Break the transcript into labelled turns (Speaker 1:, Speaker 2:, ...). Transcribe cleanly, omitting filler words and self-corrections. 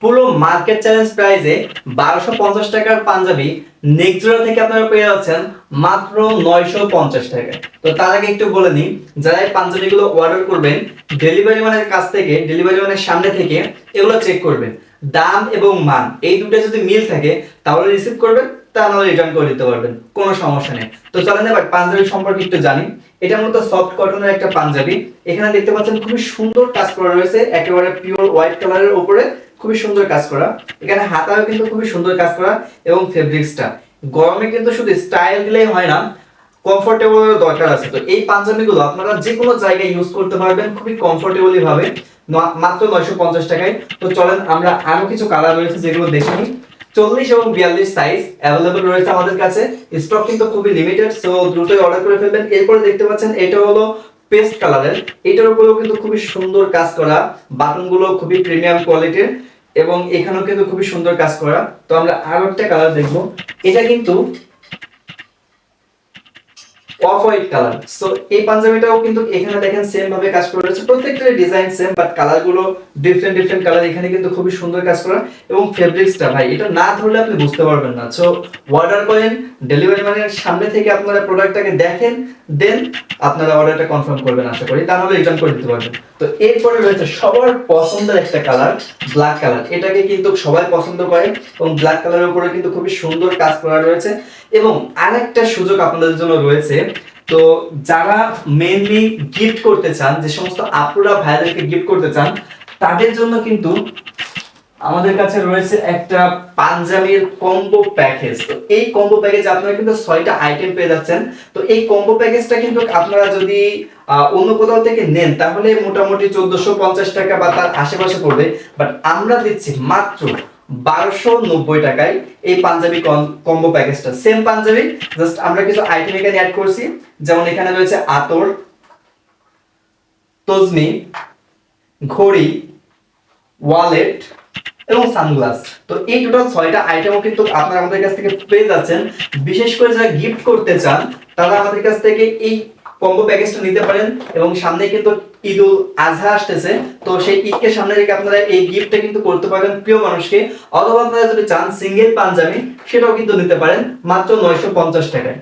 Speaker 1: পুরো market challenge প্রাইসে 1250 টাকার পাঞ্জাবি নেক্সট জোড়া থেকে আপনারা পেয়ে যাচ্ছেন মাত্র 950 টাকায়। তো তার আগে একটু বলে নিই, যারা এই পাঞ্জাবিগুলো অর্ডার করবেন ডেলিভারি ম্যানের কাছ থেকে, ডেলিভারি ম্যানের সামনে থেকে এগুলো চেক করবেন। দাম এবং মান এই দুটো যদি মিল থাকে তাহলে রিসিভ করবেন, তা নাহলে রিটার্ন করে দিতে পারবেন, কোনো সমস্যা নেই। তো চলেন এবার পাঞ্জাবি সম্পর্কে একটু জানি। এটা মূলত সফট কটনের একটা পাঞ্জাবি। এখানে দেখতে পাচ্ছেন খুবই সুন্দর কাজ করা রয়েছে, একেবারে পিওর হোয়াইট কালারের উপরে খুবই সুন্দর কাজ করা। এখানে হাতাও কিন্তু খুবই সুন্দর কাজ করা এবং ফেব্রিক্সটা গরমে কিন্তু শুধু স্টাইল দিলেই হয় না, কমফোর্টেবল দরকার আছে। তো এই পাঞ্জাবিগুলো আপনারা যে কোনো জায়গায় ইউজ করতে পারবেন খুবই কমফোর্টেবলি ভাবে, মাত্র 950 টাকায়। তো চলেন আমরা আরো কিছু কালার রয়েছে যেগুলো দেখে নিই। 40 এবং 42 সাইজ अवेलेबल রয়েছে আমাদের কাছে, স্টক কিন্তু খুবই লিমিটেড, সো দ্রুতই অর্ডার করে ফেলবেন। এরপরে দেখতে পাচ্ছেন এটা হলো পেস্ট কালারের, এটার উপরেও কিন্তু খুবই সুন্দর কাজ করা, বাটনগুলো খুবই প্রিমিয়াম কোয়ালিটির এবং এখানেও কিন্তু খুবই সুন্দর কাজ করা। তো আমরা আরো একটা কালার দেখবো, এটা কিন্তু অফ হোয়াইট কালার। সো এই পাঞ্জাবিটাও কিন্তু এখানে দেখেন সেম ভাবে কাজ করা রয়েছে, প্রত্যেকটার ডিজাইন সেম বাট কালার গুলো ডিফারেন্ট ডিফারেন্ট কালার। এখানে কিন্তু খুবই সুন্দর কাজ করা এবং ফেব্রিক্সটা ভাই এটা না ধরলে আপনি বুঝতে পারবেন না। সো অর্ডার করেন, ডেলিভারি ম্যানের সামনে থেকে আপনারা প্রোডাক্টটাকে দেখেন, দেন আপনারা অর্ডারটা কনফার্ম করবেন আশা করি, তা নাহলে রিটার্ন করে দিতে পারবেন। তো এরপরে রয়েছে সবার পছন্দের একটা কালার, ব্ল্যাক কালার। এটাকে কিন্তু সবাই পছন্দ করে এবং ব্ল্যাক কালারের উপরে কিন্তু খুবই সুন্দর কাজ করা রয়েছে। এবং আরেকটা সুযোগ আপনাদের জন্য রয়েছে, তো যারা মেইনলি গিফট করতে চান, যে সমস্ত আপুরা ভাইদেরকে গিফট করতে চান, তাদের জন্য কিন্তু আমাদের কাছে রয়েছে একটা পাঞ্জাবির কম্বো প্যাকেজ। তো এই কম্বো প্যাকেজ আপনারা কিন্তু 6টা আইটেম পেয়ে যাচ্ছেন। তো এই কম্বো প্যাকেজটা কিন্তু আপনারা যদি অন্য কোথাও থেকে নেন তাহলে মোটামুটি 1450 টাকা বা তার আশেপাশে পড়বে, বাট আমরা দিচ্ছি মাত্র 1290 টাকায় এই পাঞ্জাবি কম্বো প্যাকেজটা। সেম পাঞ্জাবি, জাস্ট আমরা কিছু আইটেম এখানে অ্যাড করছি, যেমন এখানে রয়েছে আতর, তসমি, ঘড়ি, ওয়ালেট এবং সানগ্লাস। তো এই টোটাল 6টা আইটেমও কিন্তু আপনারা আমাদের কাছ থেকে পেয়ে যাচ্ছেন। বিশেষ করে যারা গিফট করতে চান তারা আমাদের কাছ থেকে এই কম্বো প্যাকেজটা নিতে পারেন। এবং সামনে কিন্তু ঈদুল আজহা আসতেছে, তো সেই ঈদকে সামনে রেখে আপনারা এই গিফটটা কিন্তু করতে পারেন প্রিয় মানুষকে। অথবা আপনারা যদি চান সিঙ্গেল পাঞ্জাবি সেটাও কিন্তু নিতে পারেন মাত্র 950 টাকায়।